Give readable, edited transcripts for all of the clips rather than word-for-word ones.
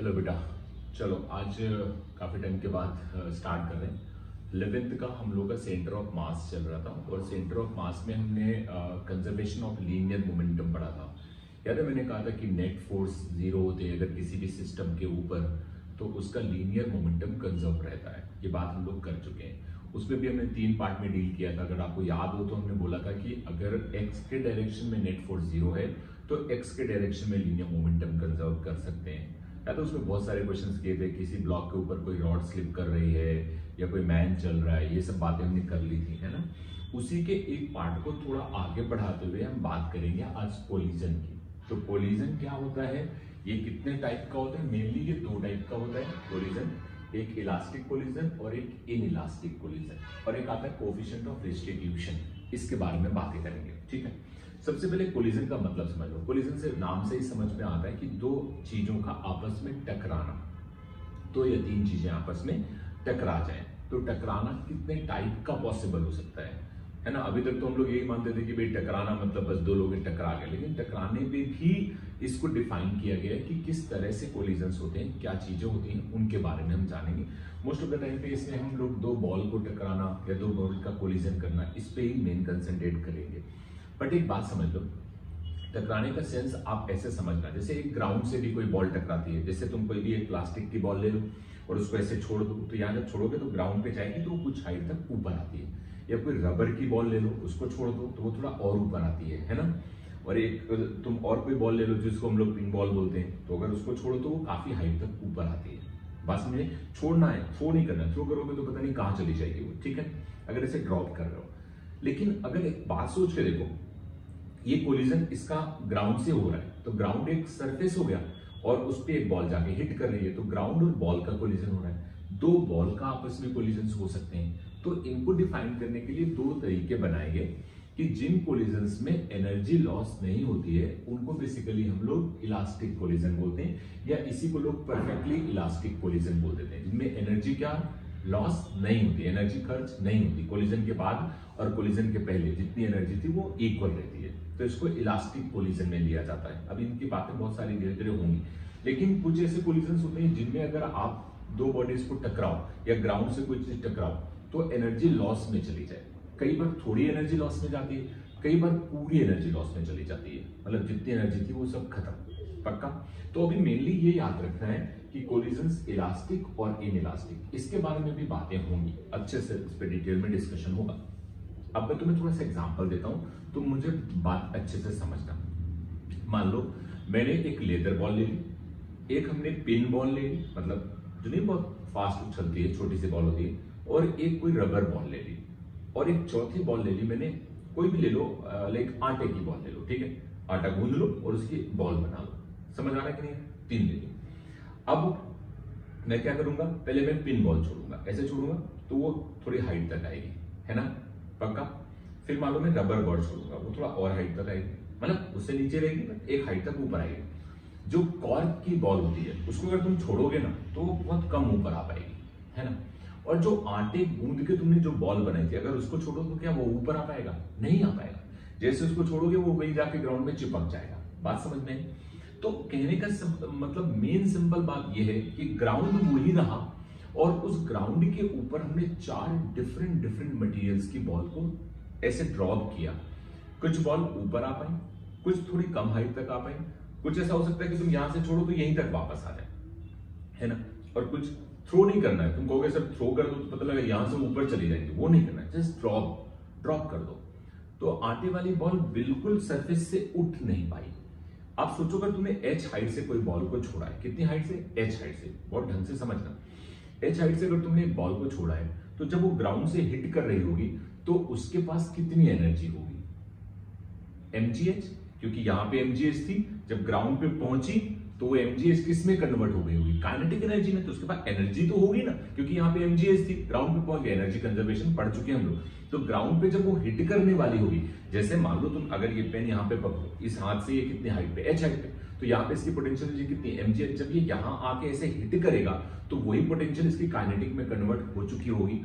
Hello बेटा। चलो आज काफ़ी टाइम के बाद स्टार्ट कर रहे हैं। 11th का हम लोग का सेंटर ऑफ मास चल रहा था और सेंटर ऑफ मास में हमने कंजर्वेशन ऑफ लीनियर मोमेंटम पढ़ा था। याद है मैंने कहा था कि नेट फोर्स जीरो होते हैं अगर किसी भी सिस्टम के ऊपर तो उसका लीनियर मोमेंटम कंजर्व रहता है। ये बात हम लोग कर चुके हैं। उसमें भी हमने 3 पार्ट में डील किया था। अगर आपको याद हो तो हमने बोला था कि अगर x के डायरेक्शन में नेट फोर्स जीरो है तो x के डायरेक्शन में लीनियर मोमेंटम कंजर्व कर सकते हैं। या तो उसमें बहुत सारे क्वेश्चंस किए थे, किसी ब्लॉक के ऊपर कोई रॉड स्लिप कर रही है या कोई मैन चल रहा है, ये सब बातें हमने कर ली थी, है ना। उसी के एक पार्ट को थोड़ा आगे बढ़ाते हुए हम बात करेंगे आज कोलिजन की। तो कोलिजन क्या होता है, ये कितने टाइप का होता है? मेनली ये 2 टाइप का होता है कोलिजन, एक इलास्टिक कोलिजन और एक इनइलास्टिक कोलिजन, और एक आता है कोएफिशिएंट ऑफ रिस्टिट्यूशन। इसके बारे में बातें करेंगे, ठीक है। सबसे पहले कोलिजन का मतलब समझ लो। कोलिजन से नाम से ही समझ में आता है कि 2 चीजों का आपस में टकराना, 2 या 3 चीजें आपस में टकरा जाएं। तो टकराना कितने टाइप का पॉसिबल हो सकता है ना। अभी तक तो हम लोग यही मानते थे कि भाई टकराना मतलब बस 2 लोग टकरा गए, लेकिन टकराने पे भी इसको डिफाइन किया गया है कि किस तरह से कोलिजन्स होते हैं, क्या चीजें होती हैं, उनके बारे में हम जानेंगे। मोस्ट ऑफ द टाइम पे इसमें हम लोग 2 बॉल को टकराना या 2 बॉल का कोलिजन करना, इस पे ही मेन कंसंट्रेट करेंगे। बट एक बात समझ लो, टकराने का सेंस आप ऐसे समझना, जैसे एक ग्राउंड से भी कोई बॉल टकराती है। जैसे तुम कोई भी एक प्लास्टिक की बॉल ले लो और उसको ऐसे छोड़ दो, तो यहाँ जब छोड़ोगे तो ग्राउंड पे जाएगी तो कुछ हाइट तक ऊपर आती है। या कोई रबर की बॉल ले लो, उसको छोड़ दो तो वो थोड़ा और ऊपर आती है ना। और एक तुम और कोई बॉल ले लो जिसको हम लोग पिन बॉल बोलते हैं, तो अगर उसको छोड़ो तो वो काफी हाइट तक ऊपर आती है। बस में छोड़ना है, थ्रो नहीं करना। थ्रो करोगे तो पता नहीं कहाँ चली जाएगी वो, ठीक है, अगर ऐसे ड्रॉप कर रहे हो। लेकिन अगर एक बात सोच के देखो, ये कोलिजन इसका ग्राउंड से हो रहा है, तो ग्राउंड एक सरफेस हो गया और उस पर एक बॉल जाके हिट कर रही है, तो ग्राउंड और बॉल का कोलिजन हो रहा है। 2 बॉल का आपस में कोलिजन हो सकते हैं। तो इनको डिफाइन करने के लिए 2 तरीके बनाए गए कि जिन कोलिजन्स में एनर्जी लॉस नहीं होती है उनको बेसिकली हम लोग इलास्टिक कोलिजन बोलते हैं, या इसी को लोग परफेक्टली इलास्टिक कोलिजन बोल देते हैं, जिनमें एनर्जी क्या लॉस नहीं होती, एनर्जी खर्च नहीं होती। कोलिजन के बाद और कोलिजन के पहले जितनी एनर्जी थी वो इक्वल रहती है, तो इसको इलास्टिक कोलिजन में लिया जाता है। अब इनकी बातें बहुत सारी धीरे धीरे होंगी, लेकिन कुछ ऐसे कोलिजन होते हैं जिनमें अगर आप 2 बॉडीज को टकराओ या ग्राउंड से कोई चीज टकराओ तो एनर्जी लॉस में चली जाए। कई बार थोड़ी एनर्जी लॉस में जाती है, कई बार पूरी एनर्जी लॉस में चली जाती है, मतलब जितनी एनर्जी थी वो सब खत्म। पक्का? तो अभी मेनली ये याद रखना है कि कोलिजन्स इलास्टिक और इनइलास्टिक, इसके बारे में भी बातें होंगी, अच्छे से इस पर डिटेल में डिस्कशन होगा। अब मैं तुम्हें थोड़ा सा एग्जांपल देता हूं, तुम मुझे बात अच्छे से समझना। मान लो मैंने एक लेदर बॉल ले ली, एक हमने पिन बॉल ले ली, मतलब जो नहीं बहुत फास्ट उछलती है, छोटी सी बॉल होती है, और एक कोई रबर बॉल ले ली, और एक चौथी बॉल ले ली मैंने, कोई भी ले लो, लाइक आटे की बॉल ले लो, ठीक है, आटा गूंद लो और उसकी बॉल बना लो। समझ आ रहा है कि नहीं? 3 ले ली। अब मैं क्या करूंगा, पहले मैं पिन बॉल छोड़ूंगा, ऐसे छोड़ूंगा तो वो थोड़ी हाइट तक आएगी, है ना, पक्का। फिर मान लो मैं रबर बॉल छोड़ूंगा, वो थोड़ा और हाइट तक आएगी, मतलब उससे नीचे रहेगी, एक हाइट तक ऊपर आएगी। जो कॉर्क की बॉल होती है उसको अगर तुम छोड़ोगे ना तो वो बहुत कम ऊपर आ पाएगी, है ना। और जो आटे गूंद के तुमने जो बॉल बनाई थी, अगर उसको छोड़ो तो क्या वो ऊपर आ पाएगा? नहीं आ पाएगा। जैसे उसको छोड़ोगे वो वही जाके ग्राउंड में चिपक जाएगा। बात समझ में? तो कहने का मतलब मेन सिंपल बात यह है कि ग्राउंड वही रहा और उस ग्राउंड के ऊपर हमने 4 डिफरेंट मटेरियल्स की बॉल को ऐसे ड्रॉप किया। कुछ बॉल ऊपर आ पाई, कुछ थोड़ी कम हाइट तक आ पाई, कुछ ऐसा हो सकता है कि तुम यहां से छोड़ो तो यहीं तक वापस आ जाए, है ना। और कुछ थ्रो नहीं करना है, तुम कहोगे सर थ्रो कर दो तो पता लगा यहां से ऊपर चली जाएंगे, वो नहीं करना है, जस्ट ड्रॉप कर दो। तो आटे वाली बॉल बिल्कुल सरफेस से उठ नहीं पाई। आप सोचो अगर तुमने h हाइट से कोई बॉल को छोड़ा है, कितनी हाइट से? h हाइट से, बहुत ढंग से समझना। h हाइट से अगर तुमने बॉल को छोड़ा है तो जब वो ग्राउंड से हिट कर रही होगी तो उसके पास कितनी एनर्जी होगी? mgh, क्योंकि यहां पे mgh थी, जब ग्राउंड पे पहुंची तो वो mgh किस में कन्वर्ट हो गई होगी? काइनेटिक एनर्जी में। तो उसके पास एनर्जी तो होगी ना, क्योंकि यहाँ पे mgh थी, ग्राउंड पे पहुंच गई। एनर्जी कंजर्वेशन पढ़ चुके हैं हम लोग। तो ग्राउंड पे जब वो हिट करने वाली होगी, जैसे मान लो तुम अगर ये पेन यहाँ पे पकड़ो, इस हाथ से ये कितनी हाइट पे? h हाइट पे, तो यहाँ पे इसकी पोटेंशियल एनर्जी कितनी? mgh। जब ये यहाँ आके ऐसे हिट करेगा तो वही पोटेंशियल इसकी काइनेटिक में कन्वर्ट हो चुकी होगी,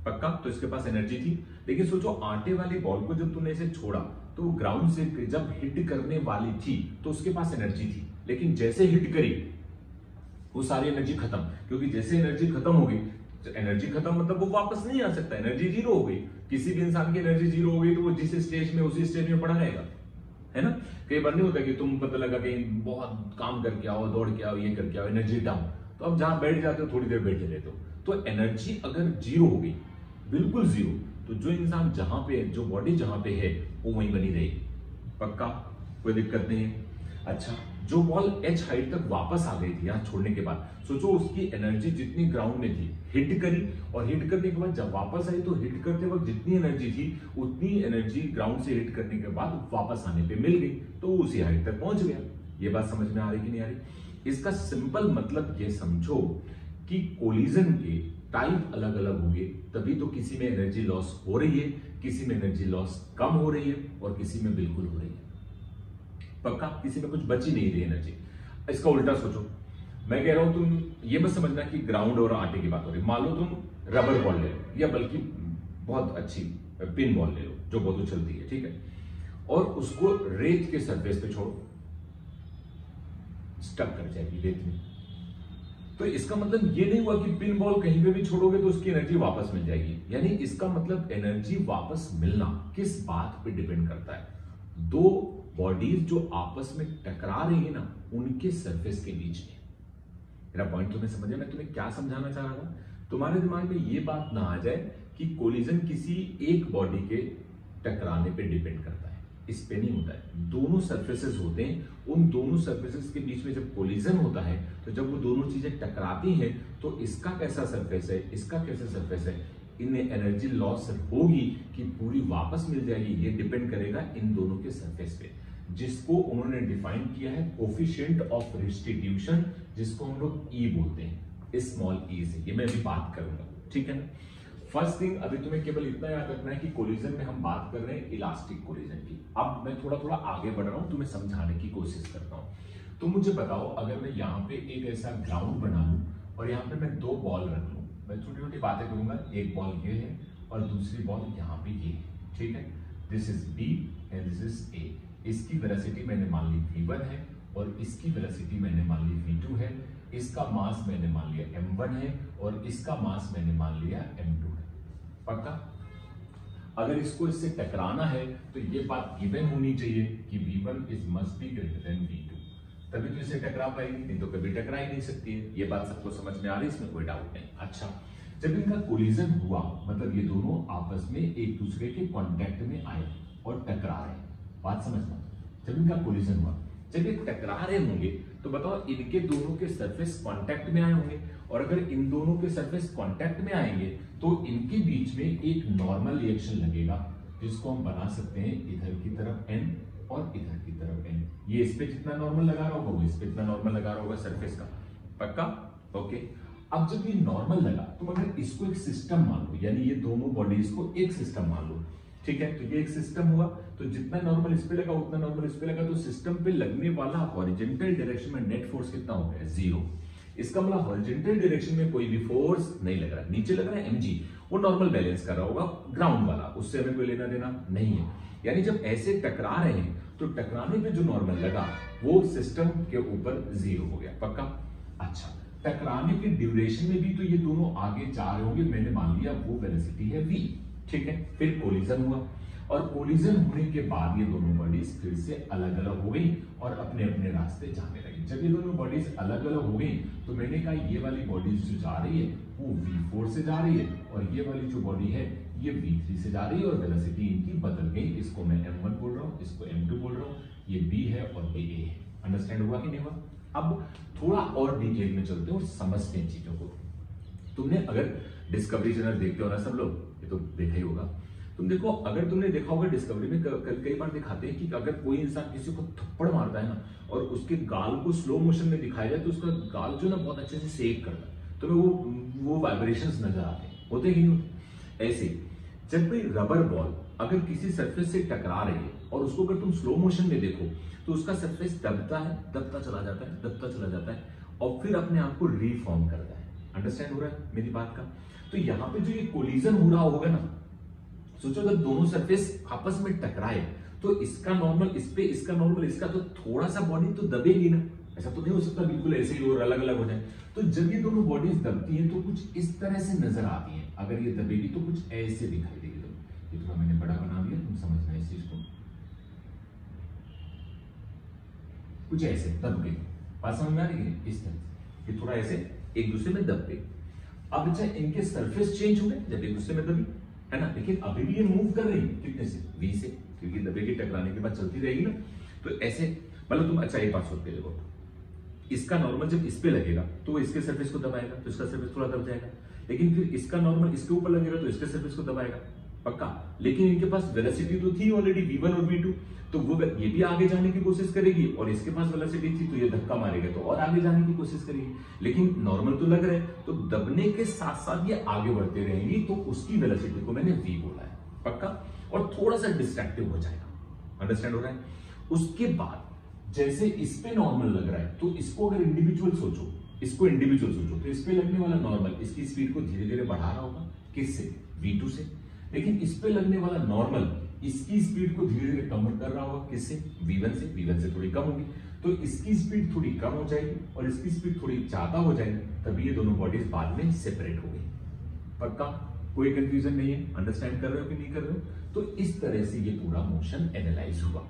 पक्का। तो इसके पास एनर्जी थी। लेकिन सोचो आटे वाली बॉल को जब तुमने ऐसे छोड़ा तो ग्राउंड से जब हिट करने वाली थी तो उसके पास एनर्जी थी, लेकिन जैसे हिट करी वो सारी एनर्जी खत्म, क्योंकि जैसे एनर्जी खत्म होगी, तो एनर्जी खत्म मतलब वो वापस नहीं आ सकता, एनर्जी जीरो हो गई। किसी भी इंसान की एनर्जी जीरो हो गई तो वो जिस स्टेज में उसी स्टेज में पड़ा रहेगा, है ना। कई बार नहीं होता कि तुम पता लगा कहीं बहुत काम करके आओ, दौड़ के आओ, ये करके आओ, एनर्जी डाउन, तो अब जहां बैठ जाते हो थोड़ी देर बैठे रहते हो। तो एनर्जी अगर जीरो हो गई, बिल्कुल जीरो, तो जो इंसान जहां पे, जो बॉडी जहां पे है वो वहीं बनी रहेगी, पक्का, कोई दिक्कत नहीं है। अच्छा, जो बॉल h हाइट तक वापस आ गई थी यहां छोड़ने के बाद, सोचो उसकी एनर्जी जितनी ग्राउंड में थी हिट करी, और हिट करने के बाद जब वापस आई तो हिट करते वक्त जितनी एनर्जी थी उतनी एनर्जी ग्राउंड से हिट करने के बाद वापस आने पे मिल गई, तो उसी हाइट तक पहुंच गया। ये बात समझ में आ रही कि नहीं आ रही? इसका सिंपल मतलब ये समझो कि कोलिजन के टाइप अलग अलग होंगे, तभी तो किसी में एनर्जी लॉस हो रही है, किसी में एनर्जी लॉस कम हो रही है, और किसी में बिल्कुल हो रही है, पक्का, किसी में कुछ बची नहीं रही एनर्जी। इसका उल्टा सोचो, मैं कह रहा हूं तुम ये मत समझना कि ग्राउंड और आटे की बात हो रही। मान लो तुम रबर बॉल ले लो, या बल्कि बहुत अच्छी पिन बॉल ले लो जो बहुत उछलती है, ठीक है, और उसको रेत के सरफेस पे छोड़ो, स्टक कर जाएगी रेत में। तो इसका मतलब ये नहीं हुआ कि पिन बॉल कहीं पे भी छोड़ोगे तो उसकी एनर्जी वापस मिल जाएगी। यानी इसका मतलब एनर्जी वापस मिलना किस बात पे डिपेंड करता है? दो बॉडीज जो आपस में टकरा रही है ना, उनके सरफेस के बीच में। मेरा पॉइंट तुम्हें समझ में, मैं तुम्हें क्या समझाना चाह रहा था? तुम्हारे दिमाग में ये बात ना आ जाए कि कोलिजन किसी एक बॉडी के टकराने पे डिपेंड करता है, इस पे नहीं होता है। दोनों सरफेसेस होते हैं, उन दोनों सरफेसेस के बीच में जब कोलिजन होता है, तो जब वो दोनों चीजें टकराती हैं, तो इसका कैसा सरफेस है, इसका कैसा सरफेस है, इनमें एनर्जी लॉस होगी कि पूरी वापस मिल जाएगी, ये डिपेंड करेगा इन दोनों के सरफेस पे, जिसको उन्होंने डिफाइन किया है कोफिशिएंट ऑफ रिस्टिट्यूशन, जिसको हम लोग ई बोलते हैं, स्मॉल ई से। ये मैं अभी बात करूंगा, ठीक है ना। फर्स्ट थिंग, अभी तुम्हें केवल इतना याद रखना है कि कोलिजन में हम बात कर रहे हैं इलास्टिक कोलिजन की। अब मैं थोड़ा थोड़ा आगे बढ़ रहा हूं, तुम्हें समझाने की कोशिश करता हूं। तो मुझे बताओ, अगर मैं यहाँ पे एक ऐसा ग्राउंड बना लूं और यहाँ पे मैं दो बॉल रख लूं, मैं छोटी छोटी बातें करूंगा, एक बॉल ये है और दूसरी बॉल यहाँ पे ये है, ठीक है। This is B and this is A. इसकी वेलोसिटी मैंने मान ली v1 है और इसकी वेलोसिटी मैंने मान ली v2 है। इसका मास मैंने मान लिया m1 है और इसका मास मैंने मान लिया m2 है, पक्का। अगर इसको इससे टकराना है तो ये बात गिवन होनी चाहिए कि v1 is must be greater than v2, तभी तो इसे टकरा पाएगी, नहीं तो कभी टकरा ही नहीं सकती है। ये बात सबको समझ में आ रही है, इसमें कोई डाउट नहीं। अच्छा, जब इनका कोलिजन हुआ, मतलब ये दोनों आपस में एक दूसरे के कांटेक्ट में आए और टकरा रहे, बात समझना। जब इनका कोलिजन हुआ, जब ये टकरा रहे होंगे, तो बताओ इनके दोनों के सरफेस कांटेक्ट में आए होंगे, और अगर इन दोनों के सरफेस कांटेक्ट में आएंगे तो इनके बीच में एक नॉर्मल रिएक्शन लगेगा, जिसको हम बना सकते हैं इधर की तरफ n और इधर की तरफ n। ये इस पे जितना नॉर्मल लगा रहा होगा वो इस पे इतना नॉर्मल लगा रहा होगा सरफेस का, पक्का, ओके। अब जब ये नॉर्मल लगा, तुम अगर इसको एक सिस्टम मान लो, यानी ये दोनों बॉडीज को एक सिस्टम मान लो, ठीक है, तो ये एक सिस्टम हुआ, तो जितना नॉर्मल इस पे लगा उतना नॉर्मल इस पे लगा, तो सिस्टम पे लगने वाला हॉरिजॉन्टल डायरेक्शन में नेट फोर्स कितना हो गया? 0। इसका मतलब हॉरिजॉन्टल डायरेक्शन में कोई भी फोर्स नहीं लग रहा है, नीचे लग रहा है mg, वो नॉर्मल बैलेंस कर रहा होगा ग्राउंड वाला, उससे हमें कोई लेना देना नहीं है। यानी जब ऐसे टकरा रहे हैं तो टकराने पे जो नॉर्मल लगा वो सिस्टम के ऊपर 0 हो गया, पक्का। अच्छा, टकराने के ड्यूरेशन में भी तो ये दोनों आगे जा रहे होंगे, मैंने मान लिया वो वेलोसिटी है v, ठीक है। फिर कोलिजन हुआ, और कोलिजन होने के बाद ये दोनों बॉडीज फिर से अलग अलग हो गई और अपने अपने रास्ते जाने लगी। जब ये दोनों बॉडीज अलग अलग हो गई तो मैंने कहा ये वाली बॉडीज जो जा रही है वो v4 से जा रही है, और ये वाली जो बॉडी है ये v3 से जा रही है, और वेलोसिटी इनकी बदल गई। इसको मैं m1 बोल रहा हूँ, इसको m2 बोल रहा हूँ, ये b है और ये a है। अंडरस्टैंड हुआ कि नहीं हुआ? अब थोड़ा और डिटेल में चलते हैं और समझते हैं चीजों को। तुमने अगर डिस्कवरी चैनल देखते हो ना सब लोग, ये तो देखा ही होगा, तुम देखो, अगर तुमने देखा होगा डिस्कवरी में कई बार दिखाते हैं कि अगर कोई इंसान किसी को थप्पड़ मारता है ना और उसके गाल को स्लो मोशन में दिखाया जाए तो उसका गाल जो ना बहुत अच्छे से सेक करता है, तो वो वाइब्रेशंस नजर आते हैं, होते ही नहीं। ऐसे जब कोई रबर बॉल अगर किसी सरफेस से टकरा रही है और उसको अगर तुम स्लो मोशन में देखो तो उसका सरफेस दबता है, दबता चला जाता है, दबता चला जाता है, और फिर अपने आप को रीफॉर्म करता है। अंडरस्टैंड हो रहा है मेरी बात का? तो यहाँ पे जो ये कोलिजन हो रहा होगा ना, सोचो जब दोनों सरफेस आपस में टकराए तो इसका नॉर्मल इस पे, इसका नॉर्मल इसका, तो थोड़ा सा बॉडी तो दबेगी ना, ऐसा तो नहीं हो सकता बिल्कुल ऐसे ही और अलग अलग हो जाए। तो जब ये दोनों बॉडीज दबती हैं तो कुछ इस तरह से नजर आती हैं। अगर ये दबेगी तो कुछ ऐसे दिखाई देगी। तो ये थोड़ा मैंने बड़ा बना दिया, तुम समझना इस चीज को। कुछ ऐसे दब गई, बात समझ में आ रही है? इस तरह से ये थोड़ा ऐसे एक दूसरे में दब गई। अब अच्छा इनके सरफेस चेंज हो गए जब एक दूसरे में दबी, है ना, लेकिन अभी भी ये मूव कर रही है कितने से, v से, क्योंकि दबेगी टकराने के बाद चलती रहेगी ना। तो ऐसे मतलब तुम अच्छा एक बात सोच के देखो, इसका नॉर्मल जब इस पे लगेगा तो इसके सरफेस को दबाएगा तो इसका सरफेस थोड़ा दब जाएगा, लेकिन फिर इसका नॉर्मल इसके ऊपर लगेगा तो इसके सरफेस को दबाएगा पक्का। लेकिन इनके पास वेलोसिटी तो थी ऑलरेडी v1 और v2, तो वो ये भी आगे जाने की कोशिश करेगी और इसके पास वेलोसिटी थी तो ये धक्का मारेगा तो और आगे जाने की कोशिश करेगी। लेकिन नॉर्मल तो लग रहा है तो दबने के साथ साथ ये आगे बढ़ते रहेंगी, तो उसकी वेलोसिटी को मैंने v बोला है पक्का, और थोड़ा सा डिस्ट्रैक्टिव हो जाएगा। अंडरस्टैंड हो रहा है? उसके बाद जैसे इस पे नॉर्मल लग रहा है तो इसको अगर इंडिविजुअल सोचो, इसको इंडिविजुअल सोचो, तो इस पे लगने वाला नॉर्मल इसकी स्पीड को धीरे धीरे बढ़ा रहा होगा, किससे, v2 से। लेकिन इस पे लगने वाला नॉर्मल इसकी स्पीड को धीरे धीरे कम कर रहा होगा, किससे, v1 से। v1 से थोड़ी कम होगी तो इसकी स्पीड थोड़ी कम हो जाएगी और इसकी स्पीड थोड़ी ज्यादा हो जाएगी, तभी ये दोनों बॉडीज बाद में सेपरेट हो गई। पक्का, कोई कंफ्यूजन नहीं है? अंडरस्टैंड कर रहे हो कि नहीं कर रहे हो? तो इस तरह से ये पूरा मोशन एनालाइज हुआ।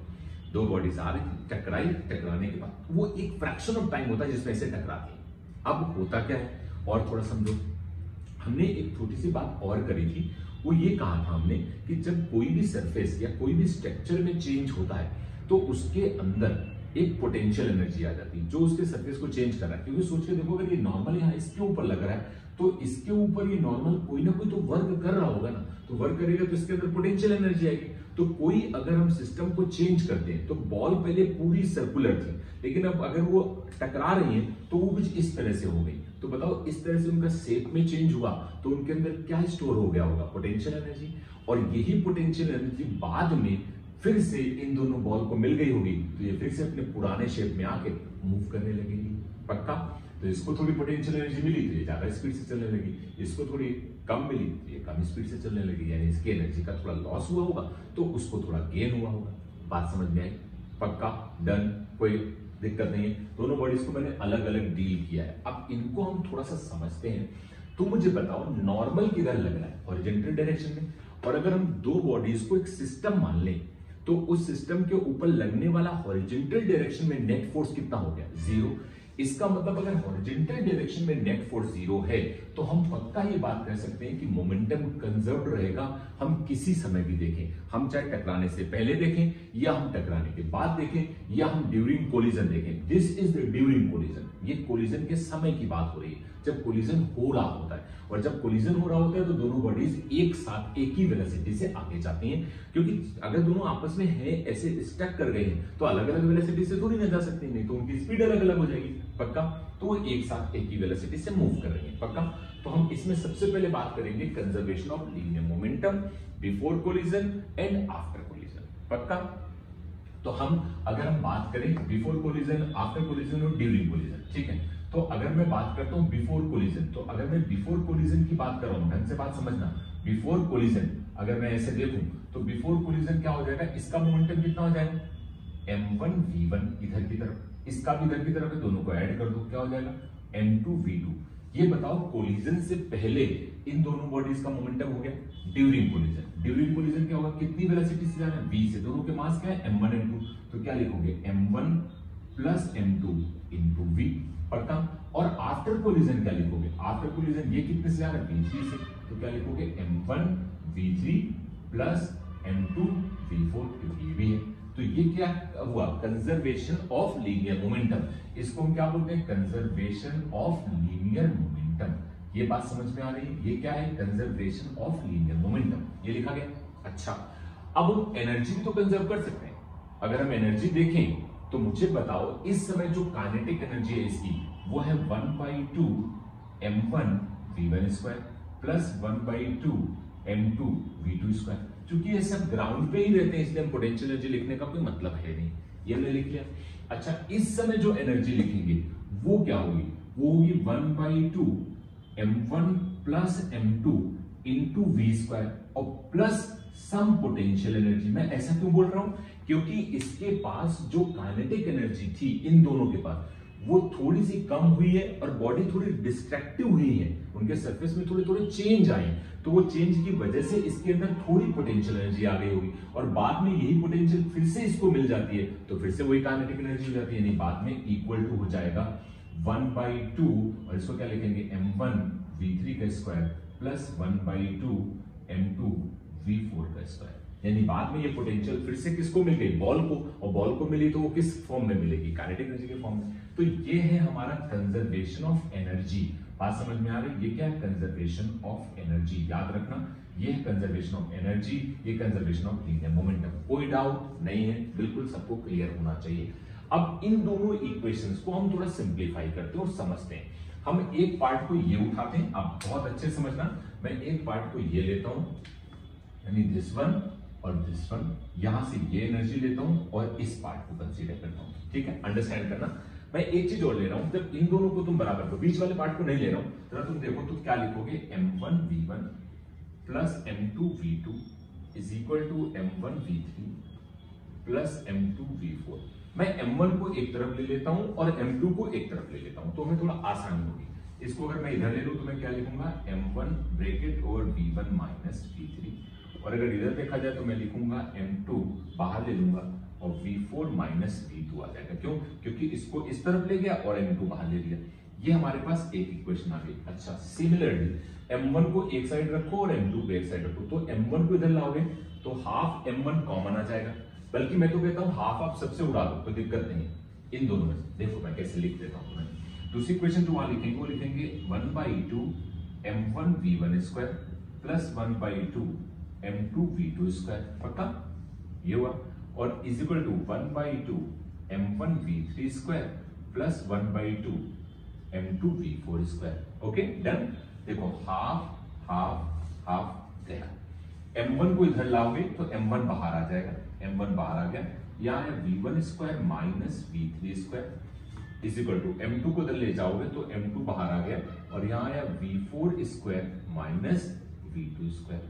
दो बॉडीज आ रही थी, टकराई, टकराने के बाद वो एक फ्रैक्शन ऑफ टाइम होता है जिसमें ऐसे टकराती है। अब होता क्या है और थोड़ा समझो, हमने एक छोटी सी बात और करी थी, वो ये कहा था हमने कि जब कोई भी सरफेस या कोई भी स्ट्रक्चर में चेंज होता है तो उसके अंदर एक पोटेंशियल एनर्जी आ जाती है जो उसके सरफेस को चेंज कर रहा है। क्योंकि सोच के देखो, अगर ये नॉर्मल यहाँ इसके ऊपर लग रहा है तो इसके ऊपर ये नॉर्मल कोई ना कोई तो वर्क कर रहा होगा ना, तो वर्क करेगा तो इसके अंदर पोटेंशियल एनर्जी आएगी। तो कोई अगर हम सिस्टम को चेंज करते हैं तो बॉल पहले पूरी सर्कुलर थी, लेकिन अब अगर वो टकरा रही है तो वो कुछ इस तरह से हो गई। तो बताओ इस तरह से उनका शेप में चेंज हुआ तो उनके अंदर क्या स्टोर हो गया होगा, पोटेंशियल एनर्जी। और यही पोटेंशियल एनर्जी बाद में फिर से इन दोनों बॉल को मिल गई होगी तो ये फिर से अपने पुराने शेप में आके मूव करने लगेगी पक्का। तो इसको थोड़ी पोटेंशियल एनर्जी मिली तो ये ज्यादा स्पीड से चलने लगी, इसको थोड़ी कम मिली तो ये कम स्पीड से चलने लगी, यानी इसकी एनर्जी का थोड़ा लॉस हुआ होगा तो उसको थोड़ा गेन हुआ होगा। बात समझ में आई? पक्का, डन, कोई दिक्कत नहीं है। दोनों बॉडीज को मैंने अलग अलग डील किया है, अब इनको हम थोड़ा सा समझते हैं। तो मुझे बताओ नॉर्मल किधर लग रहा है, हॉरिजॉन्टल डायरेक्शन में। और अगर हम दो बॉडीज को एक सिस्टम मान लें तो उस सिस्टम के ऊपर लगने वाला हॉरिजॉन्टल डायरेक्शन में नेट फोर्स कितना हो गया, 0। इसका मतलब अगर हॉरिजॉन्टल डायरेक्शन में नेट फोर्स 0 है तो हम पक्का ये बात कह सकते हैं कि मोमेंटम कंजर्व्ड रहेगा। हम किसी समय भी देखें, हम चाहे टकराने से पहले देखें या हम टकराने के बाद देखें या हम ड्यूरिंग कोलिजन देखें। This is the during collision, ये कोलिजन के समय की बात हो रही है, जब कोलिजन हो रहा होता है। और जब कोलिजन हो रहा होता है तो दोनों बॉडीज एक साथ एक ही वेलोसिटी से आगे जाती हैं, क्योंकि अगर दोनों आपस में है ऐसे स्टक कर गए हैं तो अलग अलग वेलोसिटी से थोड़ी ना जा सकती, नहीं तो उनकी स्पीड अलग अलग हो जाएगी पक्का। तो वो एक साथ एक ही वेलोसिटी से मूव कर रही है पक्का। तो हम इसमें सबसे पहले बात करेंगे conservation of linear momentum before collision and after collision पक्का। तो अगर हम बात करें बिफोर कोलिजन, आफ्टर कोलिजन और ड्यूरिंग कोलिजन, ठीक है। तो अगर मैं बात करता हूं बिफोर कोलिजन, तो अगर मैं बिफोर कोलिजन की बात कर रहा हूं, ढंग से बात समझना, बिफोर कोलिजन अगर मैं ऐसे देखूं तो बिफोर कोलिजन क्या हो जाएगा, इसका मोमेंटम कितना हो जाएगा, m1 v1 इधर की तरफ, इसका भी इधर की तरफ है, दोनों को ऐड कर दो, क्या हो जाएगा m2 v2। ये बताओ कोलिजन से पहले इन दोनों बॉडीज का मोमेंटम हो गया ड्यूरिंग कोलिजन। ड्यूरिंग कोलिजन क्या होगा, कितनी वेलोसिटी से जा रहा है, v से, दोनों के मास क्या है m1 m2, तो क्या लिखोगे m1 plus m2 into v पक्का। और आफ्टर कोलिजन क्या लिखोगे, आफ्टर कोलिजन ये कितने से आ रहा है, v3 से, तो क्या लिखोगे m1 v3 plus m2 v4, क्योंकि ये भी है। तो ये क्या हुआ, कंजर्वेशन ऑफ लीनियर मोमेंटम। इसको हम क्या बोलते हैं, कंजर्वेशन ऑफ लीनियर मोमेंटम। ये बात समझ में आ रही है, ये क्या है, कंजर्वेशन ऑफ लीनियर मोमेंटम, ये लिखा गया। अच्छा, अब हम एनर्जी भी तो कंजर्व कर सकते हैं। अगर हम एनर्जी देखें तो मुझे बताओ इस समय जो काइनेटिक एनर्जी है इसकी, वो है 1/2 m1 v1 square plus 1/2 m2 v2 square. क्योंकि ये सब ग्राउंड पे ही रहते हैं इसलिए हम पोटेंशियल एनर्जी लिखने का कोई मतलब है नहीं, ये हमने लिख लिया। अच्छा, इस समय जो एनर्जी लिखेंगे वो क्या होगी, वो होगी 1/2 m1 plus m2 into v square और प्लस सम पोटेंशियल एनर्जी। मैं ऐसा क्यों बोल रहा हूं, क्योंकि इसके पास जो काइनेटिक एनर्जी थी इन दोनों के पास, वो थोड़ी सी कम हुई है और बॉडी थोड़ी डिस्ट्रैक्टिव हुई है, उनके सरफेस में थोड़े थोड़े चेंज आए, तो वो चेंज की वजह से इसके अंदर थोड़ी पोटेंशियल एनर्जी आ गई होगी और बाद में यही पोटेंशियल फिर से इसको मिल जाती है, तो फिर से वही काइनेटिक एनर्जी हो जाती है, यानी बाद में इक्वल टू हो जाएगा 1/2 और इसको क्या लिखेंगे m1 v3 का स्क्वायर प्लस 1/2 m2 v4 का स्क्वायर, यानी बाद में ये पोटेंशियल फिर से किसको मिल गई, बॉल को, और बॉल को मिली तो वो किस फॉर्म में मिलेगी, काइनेटिक एनर्जी के फॉर्म में। तो ये है हमारा कंजर्वेशन ऑफ एनर्जी। बात समझ में आ रही, ये क्या है, कंजर्वेशन ऑफ एनर्जी। याद रखना, ये है कंजर्वेशन ऑफ एनर्जी, ये कंजर्वेशन ऑफ लीनियर मोमेंटम। कोई डाउट नहीं है, बिल्कुल सबको क्लियर होना चाहिए। अब इन दोनों इक्वेशंस को हम थोड़ा सिंप्लीफाई करते हैं और समझते हैं। हम एक पार्ट को ये उठाते हैं, अब बहुत अच्छे समझना, मैं एक पार्ट को ये लेता हूं, यानी दिस वन और दिस वन, यहां से ये एनर्जी लेता हूं और इस पार्ट को कंसीडर करता हूं, ठीक है, अंडरस्टैंड करना। मैं एक चीज और ले रहा हूं, जब इन दोनों को तुम बराबर करो, बीच वाले पार्ट को नहीं ले रहा हूं, जरा तुम देखो तो क्या लिखोगे, m1 v1 plus m2 v2 is equal to m1 v3 plus m2 v4। मैं m1 को एक तरफ ले लेता हूं और m2 को एक तरफ ले लेता हूं, तो हमें थोड़ा आसानी होगी। इसको अगर मैं इधर ले लूं तो मैं क्या लिखूंगा, m1 bracket over v1 minus v3, और अगर इधर देखा जाए तो मैं लिखूंगा m2 बाहर ले लूंगा और v4 माइनस v2 आ जाएगा। क्यों, क्योंकि इसको इस तरफ ले गया और m2 बाहर ले लिया। ये हमारे पास एक इक्वेशन आ गई। अच्छा, सिमिलरली m1 को एक साइड रखो और m2 को एक साइड रखो, तो m1 को इधर लाओगे तो हाफ m1 कॉमन आ जाएगा, बल्कि मैं तो कहता हूं हाफ आप सबसे उड़ा दो, कोई दिक्कत नहीं है इन दोनों में से। देखो मैं कैसे लिख देता हूं। दूसरी इक्वेशन जो वहां लिखेंगे वो लिखेंगे 1/2 m1 v1 square plus 1/2 m2 v2 square, पक्का ये हुआ, और is equal to 1/2 m1 v3 square plus 1/2 m2 v4 square. Okay done. देखो हाफ हाफ हाफ गया, m1 को इधर लाओगे तो m1 बाहर आ जाएगा, m1 बाहर आ गया, यहाँ है v1 square minus v3 square is equal to m2 को इधर ले जाओगे तो m2 बाहर आ गया, और यहाँ है v4 square minus v2 square.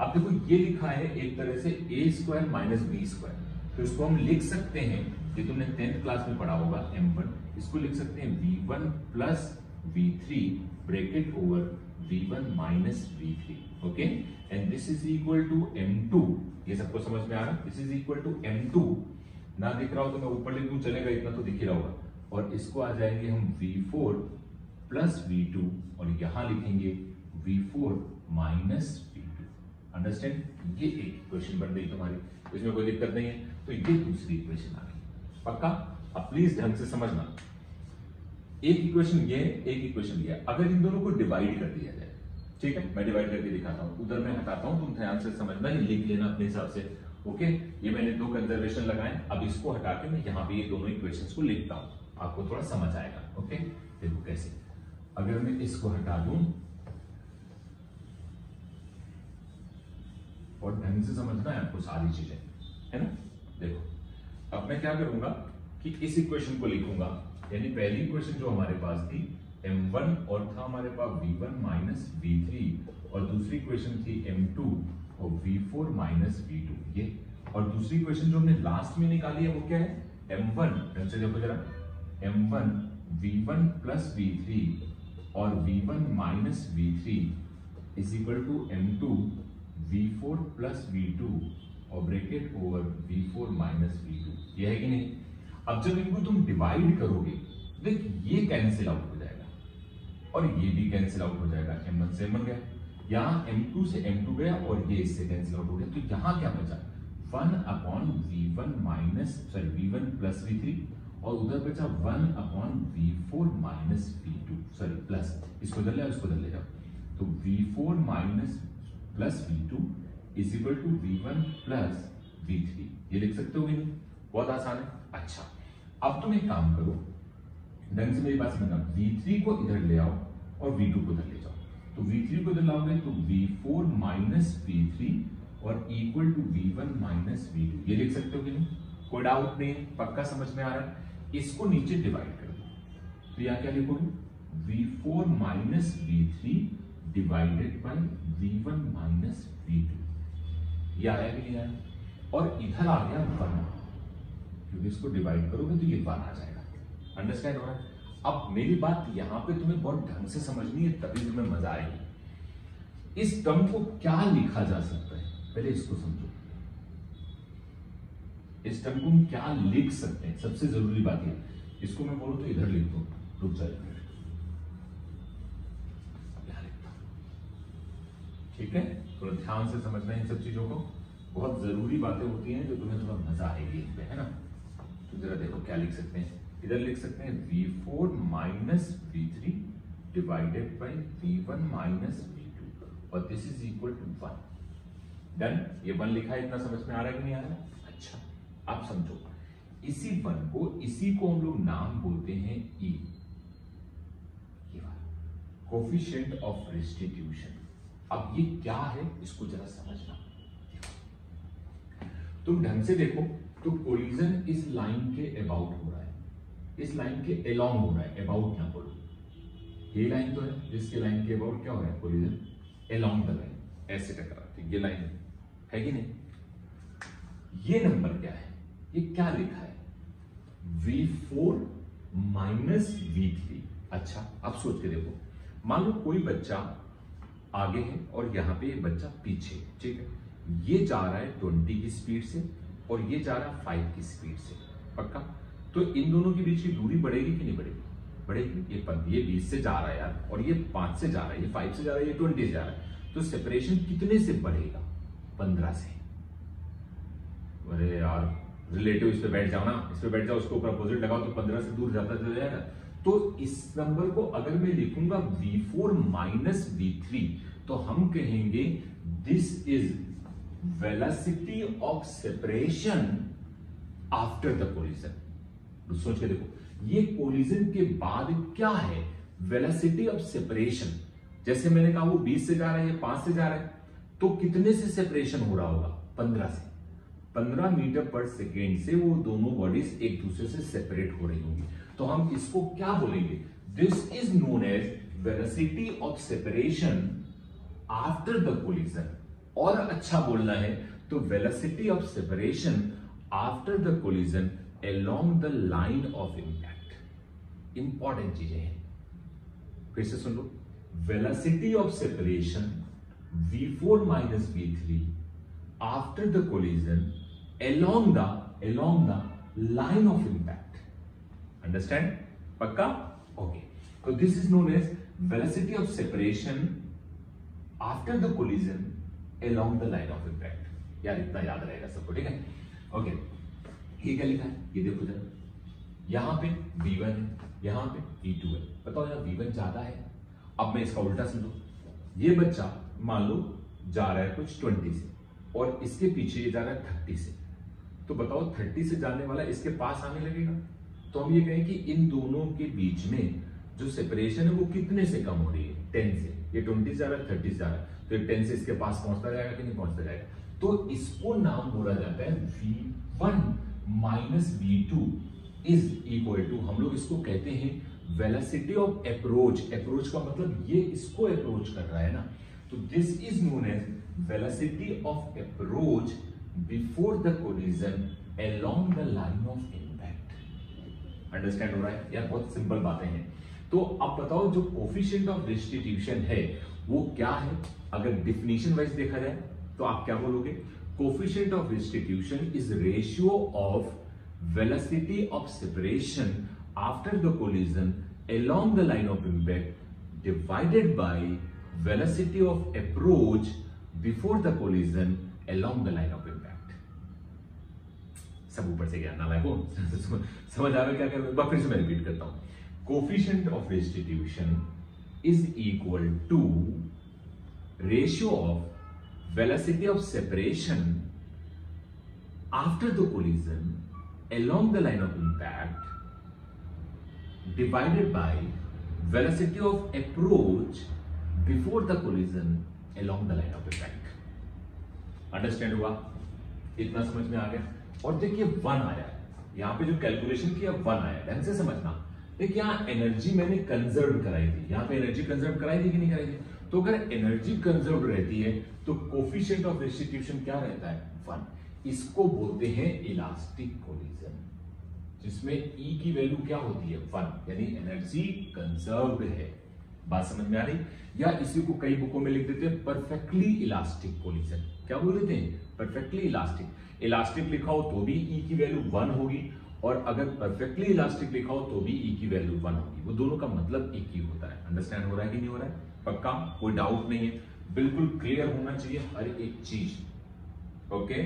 अब देखो ये लिखा है एक तरह से a square minus b square, तो इसको हम लिख सकते हैं, ये तुमने 10th क्लास में पढ़ा होगा m1, इसको लिख सकते हैं v1 plus v3 bracket over v1 minus v3, okay, and this is equal to m2। ये सबको समझ में आ रहा है, this is equal to m2। ना दिख रहा हो तो मैं ऊपर लिख दूं, चलेगा, इतना तो दिख ही रहा होगा, और इसको आ जाएंगे हम v4 प्लस v2 और यहां लिखेंगे v4 माइनस v2। अंडरस्टैंड, ये एक इक्वेशन बन गई तुम्हारी, इसमें कोई दिक्कत नहीं है। तो ये दूसरी इक्वेशन आ गई, पक्का। अब प्लीज ढंग से समझना, एक इक्वेशन ये है, एक इक्वेशन ये है। अगर इन दोनों को डिवाइड कर दिया जाए, ठीक है, मैं डिवाइड करके दिखाता हूं, उधर मैं हटाता हूं, तुम ध्यान से समझना, ये लिख लेना अपने हिसाब से, ओके। ये मैंने दो कंजर्वेशन लगाए, अब इसको हटा के मैं यहाँ पे ये दोनों इक्वेशंस को लिखता हूं, आपको थोड़ा समझ आएगा, ओके। देखो कैसे, अगर मैं इसको हटा दूं और ढंग से समझना है आपको सारी चीजें, है ना। देखो अब मैं क्या करूंगा कि इस इक्वेशन को लिखूंगा, यानी पहली इक्वेशन जो हमारे पास थी m1 और था हमारे पास v1 माइनस v3, और दूसरी इक्वेशन थी m2 और v4 माइनस v2, ये, और दूसरी इक्वेशन जो हमने लास्ट में निकाली है वो क्या है, m1, ढंग से देखो जरा, m1 v1 प्लस v3 और v1 minus v3 is equal to m2 v4 plus v2 और bracket over v4 minus v2, ये है कि नहीं। अब जब इनको तुम डिवाइड करोगे, देख ये कैंसिल आउट हो जाएगा और ये भी कैंसिल आउट हो जाएगा, m1 से m1 गया, यहाँ m2 से m2 गया और ये इससे कैंसिल आउट हो गया, तो यहाँ क्या बचा, 1/v1 minus v1 plus v3, और उधर बचा 1/v4 माइनस v2 प्लस, इसको इधर ले आओ, इसको इधर ले जाओ, तो v4 minus plus v2 is equal to v1 plus v3, ये लिख सकते हो कि नहीं, बहुत आसान है। अच्छा, अब तुम एक काम करो, ढंग से मेरी बात समझना, v3 को इधर ले आओ और v2 को इधर ले जाओ, तो v3 को इधर लाओगे तो v4 माइनस v3 और equal to v1 minus v2, ये लिख सकते हो कि नहीं, कोई डाउट नहीं, पक्का समझ में आ रहा है। इसको नीचे डिवाइड कर दो, तो यहां क्या लिखोगे, v4 minus v3 divided by v1 minus v2, ये आया कि नहीं आया, और इधर आ गया 1, क्योंकि इसको डिवाइड करोगे तो ये 1 आ जाएगा, अंडरस्टैंड हो रहा है? अब मेरी बात यहां पे तुम्हें बहुत ढंग से समझनी है, तभी तुम्हें मजा आएगी। इस टर्म को क्या लिखा जा सकता है, पहले इसको समझो। इस टर्म को हम क्या लिख सकते हैं, सबसे जरूरी बात है। इसको मैं बोलूं तो इधर लिख दो, रुक जाए, यहां लिखता हूं, ठीक है? थोड़ा ध्यान से समझना है इन सब चीजों को, बहुत जरूरी बातें होती हैं जो तुम्हें थोड़ा मजा आएगी इन पे, है ना? तो जरा देखो क्या लिख सकते हैं। इधर लिख सकते हैं V4 minus V3 divided by V1 minus V2 और this is equal to 1। Done? ये 1 लिखा है, इतना समझ में आ रहा है कि नहीं आ रहा है? अच्छा, अब समझो, इसी 1 को, इसी को हम लोग नाम बोलते हैं E, कोफिशिएंट ऑफ रेस्टिट्यूशन। अब ये क्या है इसको जरा समझना। तुम ढंग से देखो तो कोलिजन इस लाइन के अबाउट हो रहा है, इस लाइन के अलोंग हो रहा है, अबाउट ना बोलो। ये लाइन तो है जिसके लाइन के अबाउट क्या हो रहा है, कोलिजन अलोंग द लाइन, ऐसे टकरा, ठीक? ये लाइन है कि नहीं? ये नंबर क्या है, ये क्या लिखा है, V4 माइनस V3। अच्छा, अब सोच के देखो, मान लो कोई बच्चा आगे है और यहां पे बच्चा पीछे, ठीक है? ये जा रहा है 20 की स्पीड से और ये जा रहा है 5 की स्पीड से, पक्का? तो इन दोनों के बीच की दूरी बढ़ेगी कि नहीं बढ़ेगी? बढ़ेगी। ये 20 से जा रहा है यार, और ये 5 से जा रहा है, ये 5 से जा रहा है, ये 20 से जा रहा है, तो सेपरेशन कितने से बढ़ेगा? 15 से। अरे यार, रिलेटिव इस पे बैठ जाओ ना, इस पे बैठ जाओ, उसको ऊपर अपोजिट लगाओ तो 15 से दूर जाता चला जाएगा। तो इस नंबर को अगर मैं लिखूंगा V4 माइनस V3 तो हम कहेंगे this is velocity of separation after the collision. सोच के देखो, ये कोलिजन के बाद क्या है, वेलोसिटी ऑफ सेपरेशन। जैसे मैंने कहा वो 20 से जा रहा है, ये 5 से जा रहा है, तो कितने से सेपरेशन हो रहा होगा? 15 से। 15 मीटर पर सेकेंड से वो दोनों बॉडीज एक दूसरे से सेपरेट हो रही होंगी। तो हम इसको क्या बोलेंगे, this is known as velocity of separation after the collision. और अच्छा बोलना है तो velocity of separation after the collision along the line of impact. Important चीजें हैं, फिर से सुन लो। Velocity of separation V4 minus V3 after the collision along the line of impact. Understand? पक्का? ओके। तो this is known as velocity of separation after the collision along the line of impact. यार इतना याद रहेगा सबको, ठीक है? Okay, ये क्या लिखा है, ये देखो जरा, यहां पे V1 है, यहां पे V2 है। बताओ यार V1 ज्यादा है। अब मैं इसका उल्टा समझो, ये बच्चा मान लो जा रहा है कुछ 20 से और इसके पीछे ये जा रहा है 30 से, तो बताओ 30 से जाने वाला इसके पास आने लगेगा, तो हम ये कहें कि इन दोनों के बीच में जो सेपरेशन है वो कितने से कम हो रही है? 10 से। ये 20 जा रहा है, 30 जा रहा है, तो ये 10 से इसके पास पहुंचता जाएगा कि नहीं पहुंचता जाएगा? तो इसको नाम बोला जाता है V1 minus V2 is equal to, हम लोग इसको कहते हैं वेलोसिटी ऑफ अप्रोच। अप्रोच का मतलब ये इसको अप्रोच कर रहा है ना, तो this is known as velocity of approach before the collision along the line of impact. Understand हो रहा है यार? बहुत सिंपल बातें हैं। तो अब बताओ जो कोफिशिएंट ऑफ रेस्टिट्यूशन है वो क्या है? अगर डिफिनीशन वाइज देखा जाए तो आप क्या बोलोगे? Coefficient of restitution is ratio of velocity of separation after the collision along the line of impact divided by velocity of approach before the collision along the line of impact. सब ऊपर से गया ना लाइको समझ आ रहा है क्या कर रहे हो? फिर से मैं रिपीट करता हूं। Coefficient of restitution is equal to ratio of velocity of separation after the collision along the line of impact divided by velocity of approach before the collision along the line of impact। Understand हुआ? इतना समझ में आ गया? और देखिए 1 आया, यहां पे जो कैलकुलेशन किया 1 आया, ढंग से समझना। देखिए यहां एनर्जी मैंने कंजर्व कराई थी, यहां पे एनर्जी कंजर्व कराई थी कि नहीं कराई थी? तो अगर एनर्जी कंजर्व रहती है तो कोफिशिएंट ऑफ रेस्टिट्यूशन क्या रहता है? 1। इसको बोलते हैं इलास्टिक कोलिजन। जिसमें E की वैल्यू क्या होती है 1, यानी एनर्जी कंजर्व्ड है। बात समझ में आ रही? या इसी को कई बुकों में लिख देते हैं परफेक्टली इलास्टिक कोलिजन। क्या बोल देते हैं? Perfectly elastic. इलास्टिक लिखा हो तो भी E की वैल्यू 1 होगी, और अगर परफेक्टली इलास्टिक लिखा हो तो भी E की वैल्यू 1 होगी। वो दोनों का मतलब एक ही होता है। अंडरस्टैंड हो रहा है कि नहीं हो रहा है? पक्का? कोई डाउट नहीं है? बिल्कुल क्लियर होना चाहिए हर एक चीज। Okay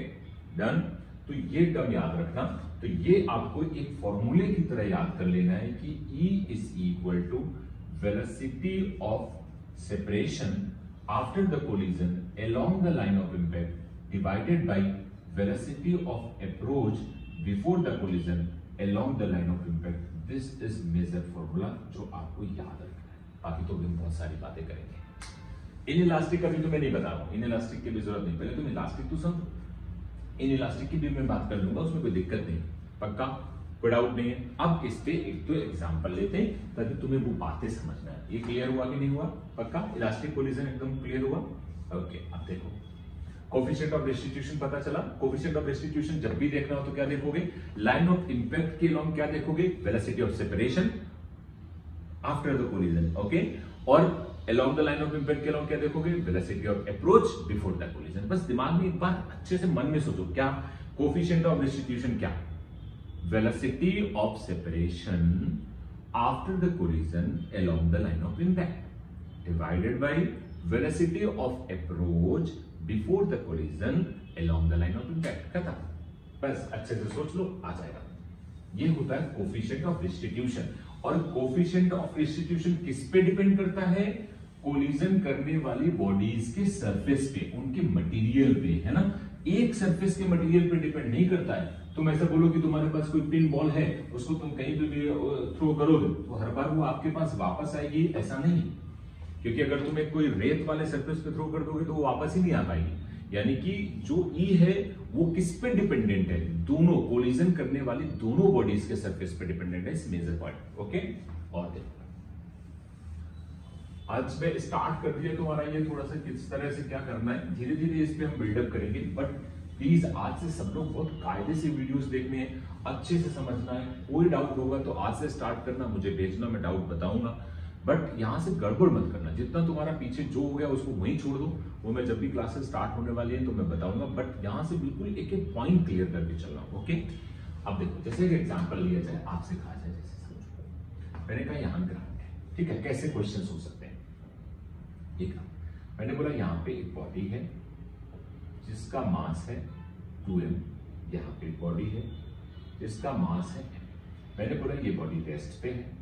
done. तो ये टर्म याद रखना। तो ये आपको एक फॉर्मूले की तरह याद कर लेना है कि E is equal to velocity of separation after the collision along the line of impact divided by velocity of approach before the collision along the line of impact. This is major formula जो आपको याद रखना है। बाकी तो हम बहुत सारी बातें करेंगे। इन इलास्टिक का भी तो मैं नहीं बता रहा हूं, इन इलास्टिक की भी जरूरत नहीं, पहले तुम इलास्टिक तो समझो। इन इलास्टिक की भी मैं बात कर लूंगा, उसमें कोई दिक्कत नहीं। पक्का? कोई डाउट नहीं है? अब इस पे एक तो एग्जांपल लेते हैं ताकि तुम्हें वो बातें समझना है। ये क्लियर हुआ कि नहीं हुआ? पक्का? इलास्टिक कोलिजन एकदम क्लियर हुआ? ओके। अब देखो कोफिशिएंट ऑफ रेस्टिट्यूशन पता चला। कोफिशिएंट ऑफ रेस्टिट्यूशन जब भी देखना हो तो क्या देखोगे? लाइन ऑफ इंपैक्ट के अलोंग क्या देखोगे? Velocity of separation after the collision. Okay. और along the line of impact के along क्या देखोगे? velocity of approach before the collision। बस दिमाग में एक बार अच्छे से मन में सोचो, क्या coefficient of restitution क्या? velocity of separation after the collision along the line of impact divided by velocity of approach before the collision along the line of impact। खत्म। बस अच्छे से सोच लो, आ जाएगा। ये होता है coefficient of restitution। और coefficient of restitution किस पे डिपेंड करता है? कोलिजन करने वाली बॉडीज के सरफेस पे, उनके मटेरियल पे, है ना। एक सरफेस के मटेरियल पे डिपेंड नहीं करता है। तुम ऐसा बोलो कि तुम्हारे पास कोई पिन बॉल है, उसको तुम कहीं पे भी थ्रो करोगे तो हर बार वो आपके पास वापस आएगी, ऐसा नहीं। क्योंकि अगर तुम एक कोई रेत वाले सरफेस पे थ्रो कर दोगे तो वो वापस ही नहीं आ पाएगी। यानी कि जो ई है वो किस पे डिपेंडेंट है? दोनों कोलिजन करने वाली दोनों बॉडीज के सरफेस पे डिपेंडेंट है, इस मेजर पॉइंट। ओके। और देखो आज मैं स्टार्ट कर दिया तुम्हारा ये थोड़ा सा किस तरह से क्या करना है, धीरे धीरे इस पे हम बिल्डअप करेंगे। बट प्लीज आज से सब लोग बहुत कायदे से वीडियोस देखने हैं, अच्छे से समझना है। कोई डाउट होगा तो आज से स्टार्ट करना, मुझे भेजना, मैं डाउट बताऊंगा। बट यहां से गड़बड़ मत करना। जितना तुम्हारा पीछे जो हो गया उसको वहीं छोड़ दो, वो मैं जब भी क्लासेस स्टार्ट होने वाली है तो मैं बताऊंगा। बट यहां से बिल्कुल एक एक पॉइंट क्लियर करके चल रहा हूं। ओके। अब देखो जैसे एक एग्जाम्पल लिया जाए, आपसे कहा जाए, जैसे समझो मैंने कहा यहाँ ग्राउंड है, ठीक है। कैसे क्वेश्चन हो सकते हैं? एक मैंने बोला यहाँ पे एक बॉडी है जिसका मास है 2m, यहाँ पे एक बॉडी है जिसका मास है m। मैंने बोला ये बॉडी रेस्ट पे है,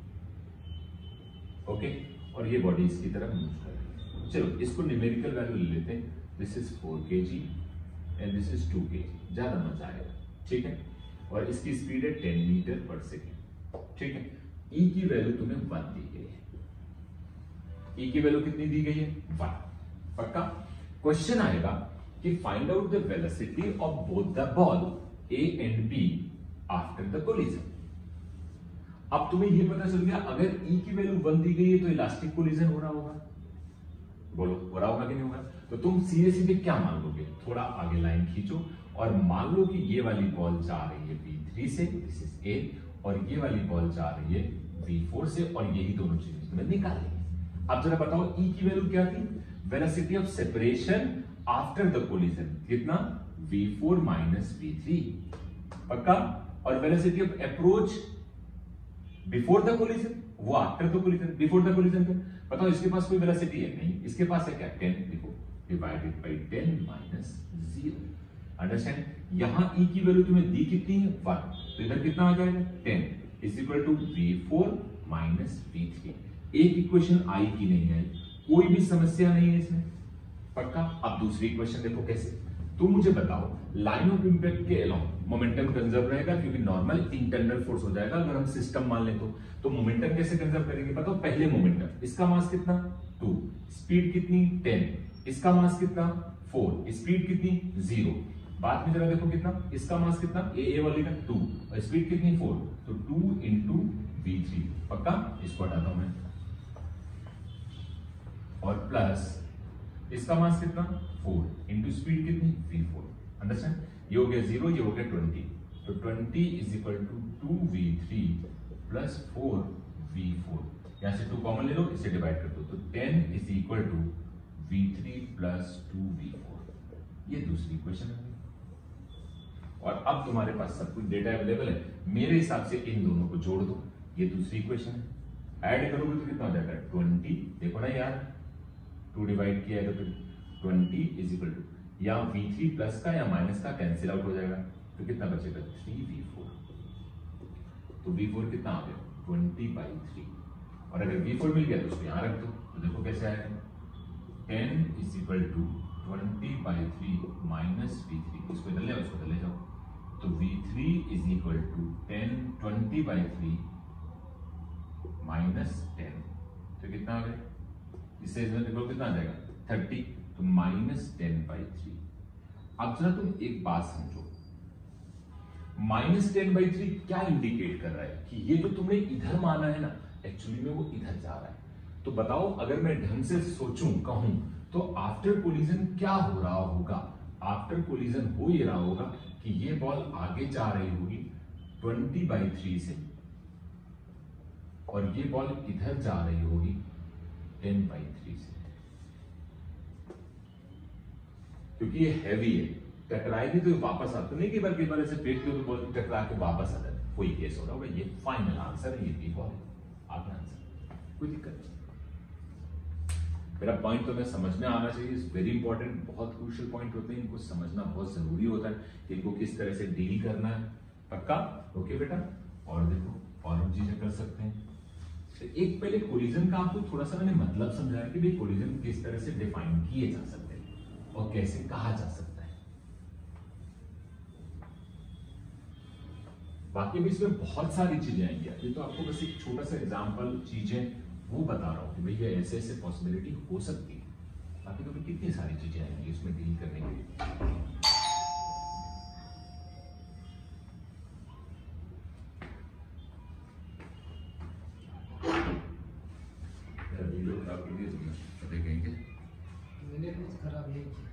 ओके, और ये बॉडी इसकी तरफ मूव कर रही है। चलो इसको न्यूमेरिकल वैल्यू ले लेते हैं। This is 4 kg and this is 2 kg, ज्यादा मजा आएगा, ठीक है। और इसकी स्पीड है 10 मीटर पर सेकेंड, ठीक है। ई की वैल्यू तुम्हें 1 दी गई है। ई की वैल्यू कितनी दी गई है? 1। पक्का? क्वेश्चन आएगा कि find out the velocity of both the ball A and B after the collision. अब तुम्हें यह पता चल गया अगर ई की वैल्यू 1 दी गई है तो इलास्टिक कोलिजन हो रहा होगा। बोलो हो रहा होगा कि नहीं होगा? तो तुम सीधे सीधे क्या मान लोगे? थोड़ा आगे लाइन खींचो और मान लो कि ये वाली बॉल जा रही है V3 से, दिस इज ए, और ये वाली बॉल जा रही है V4 से, और यही दोनों चीजें तुम्हें निकालनी है। अब जरा बताओ ई की वैल्यू क्या थी? Velocity of separation after the collision कितना? V4 minus V3। पक्का? और velocity of approach before the collision, वो after the collision. Before the collision पे बताओ इसके पास कोई वेलोसिटी है? नहीं, इसके पास है क्या? 10। देखो डिवाइडेड बाय 10 माइनस 0। अंडरस्टैंड? यहां ई की वैल्यू तुम्हें दी कितनी है? 1। तो इधर कितना आ जाएगा? 10 is equal to V4 minus V3। एक इक्वेशन आई की नहीं है, कोई भी समस्या नहीं है इसमें। पक्का? अब दूसरी इक्वेशन देखो कैसे। तुम मुझे बताओ लाइन ऑफ इंपैक्ट के अलोंग मोमेंटम कंजर्व रहेगा क्योंकि नॉर्मल इंटरनल फोर्स हो जाएगा अगर हम सिस्टम मान लें तो मोमेंटम कैसे कंजर्व करेंगे? बताओ पहले मोमेंटम, इसका मास कितना? 2, स्पीड कितनी? 10, इसका मास कितना? 4, स्पीड कितनी? 0। बाद में जरा देखो कितना, इसका मास कितना? ए वाली का 2 और स्पीड कितनी? 4, तो 2 इंटू V3। पक्का? इसको हटाता हूं मैं, और प्लस इसका मास कितना? 4 इंटू स्पीड कितनी? V4। अंडरस्टैंड? ये हो गया 0, ये हो गया 20। तो 20 is equal to 2v3 plus 4v4। यहां से 2 कॉमन ले लो, इसे डिवाइड कर दो, तो 10 is equal to v3 plus 2v4। ये दूसरी इक्वेशन है। और अब तुम्हारे पास सब कुछ डेटा अवेलेबल है, मेरे हिसाब से इन दोनों को जोड़ दो, ये दूसरी इक्वेशन है। ऐड करोगे तो कितना हो जाएगा 20, देखो ना यार 2 डिवाइड किया है तो 20 इज इक्वल टू, या v3 प्लस का या माइनस का कैंसिल आउट हो जाएगा, तो कितना बचेगा 3v4। तो v4 कितना आ गया 20/3, और अगर v4 मिल गया तो उसको यहां रख दो, तो देखो कैसे आएगा 10 is equal to 20/3 minus v3, इसको इधर ले आओ, इसको इधर ले जाओ, तो v3 is equal to 20/3 minus 10, तो कितना आ गया, इससे इधर देखो कितना आ जाएगा 30, तो -10/3। अब जरा तुम एक बात समझो, -10/3 क्या इंडिकेट कर रहा है कि ये जो तुमने इधर माना है ना, एक्चुअली में वो इधर जा रहा है। तो बताओ अगर मैं ढंग से सोचूं कहूं तो आफ्टर कोलिजन क्या हो रहा होगा, आफ्टर कोलिजन हो ये रहा होगा कि ये बॉल आगे जा रही होगी 20/3 से, और ये बॉल इधर जा रही होगी 10/3 से, क्योंकि ये हैवी है, टकराएगी तो वापस आता नहीं, कई बार ऐसे फेंक दो तो बॉल टकरा के वापस आ जाता है, वही केस हो रहा होगा। ये फाइनल आंसर है, ये भी बॉल आगे आंसर, कोई दिक्कत नहीं। मेरा पॉइंट तो मैं समझ में आना चाहिए, इज वेरी इंपॉर्टेंट, बहुत क्रूशियल पॉइंट होते हैं, इनको समझना बहुत जरूरी होता है कि इनको किस तरह से डील करना है। पक्का? ओके बेटा। और देखो और हम चीजें कर सकते हैं, तो एक पहले कोलिजन का आपको थोड़ा सा मैंने मतलब समझाया कि भाई कोलिजन किस तरह से डिफाइन किए जा सकते हैं और कैसे कहा जा सकता है। बाकी भी इसमें बहुत सारी चीजें आएंगी, ये तो आपको बस एक छोटा सा एग्जांपल चीजें वो बता रहा हूं कि भैया ऐसे ऐसे पॉसिबिलिटी हो सकती है, बाकी तो भी कितनी सारी चीजें आएंगी इसमें डील करने के लिए। वीडियो खराब कर दिया तुमने, कहेंगे मैंने कुछ खराब नहीं किया।